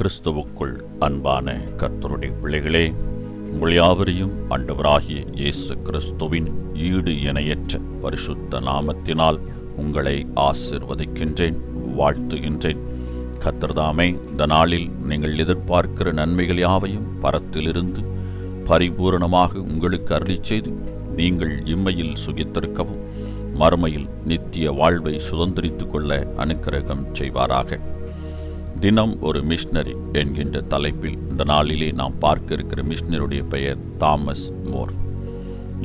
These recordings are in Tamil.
கிறிஸ்துவுக்குள் அன்பான கர்த்தருடைய பிள்ளைகளே, உங்கள் யாவரையும் ஆண்டவராகிய இயேசு கிறிஸ்துவின் ஈடு இணையற்ற பரிசுத்த நாமத்தினால் உங்களை ஆசீர்வதிக்கின்றேன், வாழ்த்துகின்றேன். கர்த்தர்தாமே இந்த நாளில் நீங்கள் எதிர்பார்க்கிற நன்மைகள் யாவையும் பரத்திலிருந்து பரிபூரணமாக உங்களுக்கு அருளிச் செய்து நீங்கள் இம்மையில் சுகித்திருக்கவும் மறுமையில் நித்திய வாழ்வை சுதந்திரித்துக் கொள்ள அனுக்கிரகம் செய்வாராக. தினம் ஒரு மிஷனரி என்கின்ற தலைப்பில் இந்த நாளிலே நாம் பார்க்க இருக்கிற மிஷனருடைய பெயர் தாமஸ் மோர்.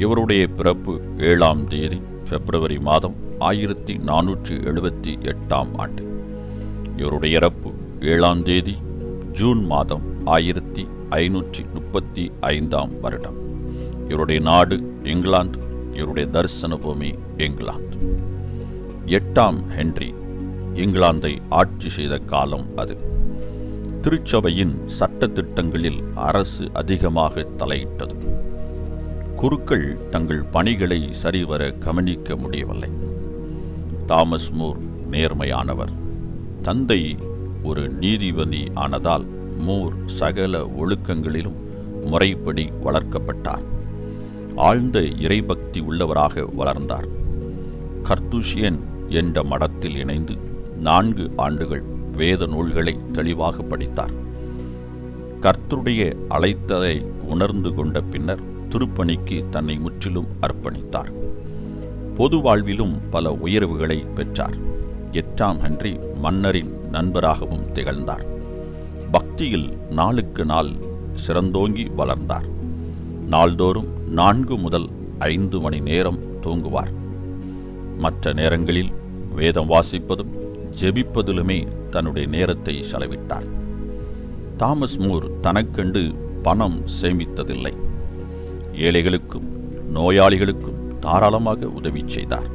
இவருடைய பிறப்பு 7ஆம் தேதி பிப்ரவரி மாதம் 1478ஆம் ஆண்டு. இவருடைய இறப்பு 7ஆம் தேதி ஜூன் மாதம் 1535ஆம் வருடம். இவருடைய நாடு இங்கிலாந்து. இவருடைய தரிசன பூமி இங்கிலாந்து. 8ஆம் ஹென்றி இங்கிலாந்தை ஆட்சி செய்த காலம் அது. திருச்சபையின் சட்ட திட்டங்களில் அரசு அதிகமாக தலையிட்டது. குருக்கள் தங்கள் பணிகளை சரிவர கவனிக்க முடியவில்லை. தாமஸ் மூர் நேர்மையானவர். தந்தை ஒரு நீதிபதி ஆனதால் மூர் சகல ஒழுக்கங்களிலும் முறைப்படி வளர்க்கப்பட்டார். ஆழ்ந்த இறைபக்தி உள்ளவராக வளர்ந்தார். கர்த்தூஷியன் என்ற மடத்தில் இணைந்து 4 ஆண்டுகள் வேத நூல்களை தெளிவாக படித்தார். கர்த்தருடைய அழைத்தலை உணர்ந்து கொண்ட பின்னர் திருப்பணிக்கு தன்னை முற்றிலும் அர்ப்பணித்தார். பொது வாழ்விலும் பல உயர்வுகளை பெற்றார். 8ஆம் ஹென்றி மன்னரின் நண்பராகவும் திகழ்ந்தார். பக்தியில் நாளுக்கு நாள் சிறந்தோங்கி வளர்ந்தார். நாள்தோறும் 4 முதல் 5 மணி நேரம் தூங்குவார். மற்ற நேரங்களில் வேதம் வாசிப்பதும் ஜெபிப்பதிலுமே தன்னுடைய நேரத்தை செலவிட்டார். தாமஸ் மூர் தனக்கென்று பணம் சேமித்ததில்லை. ஏழைகளுக்கும் நோயாளிகளுக்கும் தாராளமாக உதவி செய்தார்.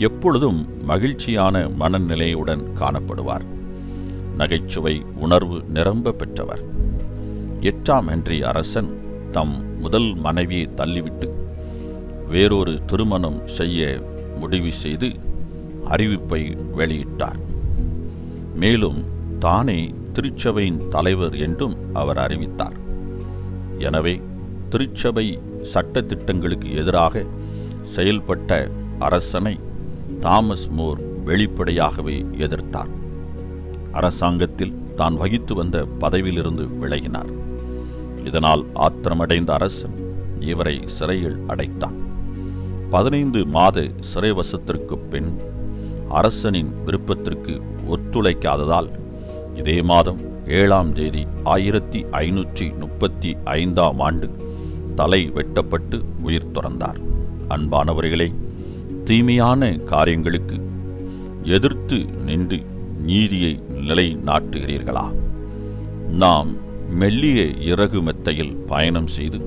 எப்பொழுதும் மகிழ்ச்சியான மனநிலையுடன் காணப்படுவார். நகைச்சுவை உணர்வு நிரம்ப பெற்றவர். 8ஆம் ஹென்றி அரசன் தம் முதல் மனைவியை தள்ளிவிட்டு வேறொரு திருமணம் செய்ய முடிவு செய்து அறிவிப்பை வெளியிட்டார். மேலும் தானே திருச்சபையின் தலைவர் என்றும் அவர் அறிவித்தார். எனவே திருச்சபை சட்ட திட்டங்களுக்கு எதிராக செயல்பட்ட அரசனை தாமஸ் மூர் வெளிப்படையாகவே எதிர்த்தார். அரசாங்கத்தில் தான் வகித்து வந்த பதவியிலிருந்து விலகினார். இதனால் ஆத்திரமடைந்த அரசன் இவரை சிறையில் அடைத்தான். 15 மாத சிறைவசத்திற்கு பின் அரசனின் விருப்பத்திற்கு ஒத்துழைக்காததால் இதே மாதம் 7ஆம் தேதி 1535ஆம் ஆண்டு தலை வெட்டப்பட்டு உயிர் துறந்தார். அன்பானவர்களே, தீமையான காரியங்களுக்கு எதிர்த்து நின்று நீதியை நிலைநாட்டுகிறீர்களா? நாம் மெல்லிய இறகு மெத்தையில் பயணம் செய்து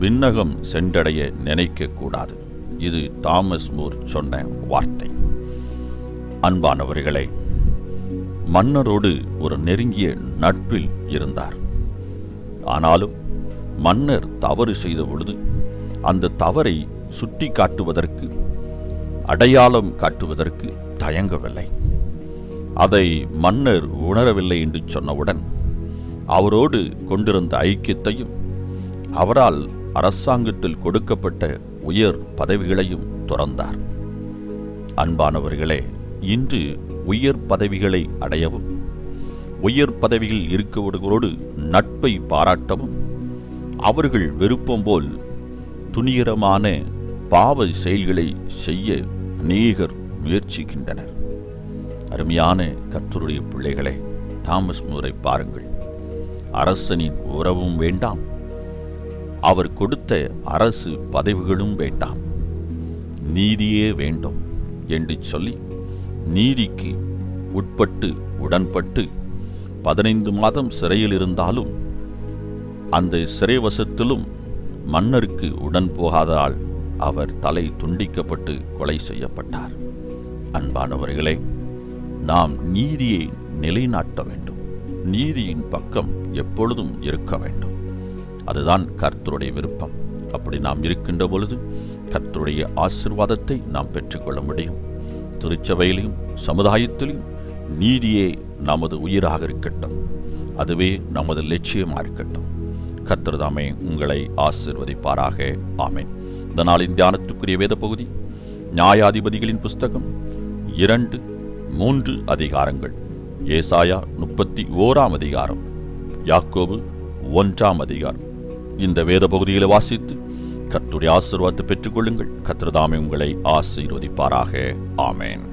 விண்ணகம் சென்றடைய நினைக்கக்கூடாது. இது தாமஸ் மூர் சொன்ன வார்த்தை. அன்பானவர்களே, மன்னரோடு ஒரு நெருங்கிய நட்பில் இருந்தார். ஆனாலும் மன்னர் தவறு செய்த பொழுது அந்த தவறை சுட்டி காட்டுவதற்கு, அடையாளம் காட்டுவதற்கு தயங்கவில்லை. அதை மன்னர் உணரவில்லை என்று சொன்னவுடன் அவரோடு கொண்டிருந்த ஐக்கியத்தையும் அவரால் அரசாங்கத்தில் கொடுக்கப்பட்ட உயர் பதவிகளையும் துறந்தார். அன்பானவர்களே, இன்று உயர் பதவிகளை அடையவும் உயர் பதவியில் இருக்கவர்களோடு நட்பை பாராட்டவும் அவர்கள் விருப்பம் போல் துணிகரமான பாவ செயல்களை செய்ய அநேகர் முயற்சிக்கின்றனர். அருமையான கர்த்தருடைய பிள்ளைகளே, தாமஸ் மூரை பாருங்கள். அரசனின் உறவும் வேண்டாம், அவர் கொடுத்த அரசு பதவிகளும் வேண்டாம், நீதியே வேண்டும் என்று சொல்லி நீதிக்கு உட்பட்டு உடன்பட்டு 15 மாதம் சிறையில் இருந்தாலும் அந்த சிறைவசத்திலும் மன்னருக்கு உடன் போகாததால் அவர் தலை துண்டிக்கப்பட்டு கொலை செய்யப்பட்டார். அன்பானவர்களே, நாம் நீதியை நிலைநாட்ட வேண்டும். நீதியின் பக்கம் எப்பொழுதும் இருக்க வேண்டும். அதுதான் கர்த்தருடைய விருப்பம். அப்படி நாம் இருக்கின்ற பொழுது கர்த்தருடைய ஆசீர்வாதத்தை நாம் பெற்றுக்கொள்ள முடியும். திருச்சபையிலும் சமுதாயத்திலும் நீதியே நமது உயிராக இருக்கட்டும். அதுவே நமது லட்சியமாக இருக்கட்டும். கர்த்தர் தாமே உங்களை ஆசீர்வதிப்பாராக. ஆமென். இந்த நாளின் தியானத்துக்குரிய வேத பகுதி நியாயாதிபதிகளின் புஸ்தகம் 2-3 அதிகாரங்கள். ஏசாயா 31 அதிகாரம், யாக்கோபு 1 அதிகாரம். இந்த வேத பகுதிகளை வாசித்து கர்த்தருடைய ஆசீர்வாதத்தை பெற்றுக்கொள்ளுங்கள். கர்த்தர் தாமே உங்களை ஆசீர்வதிப்பாராக. ஆமென்.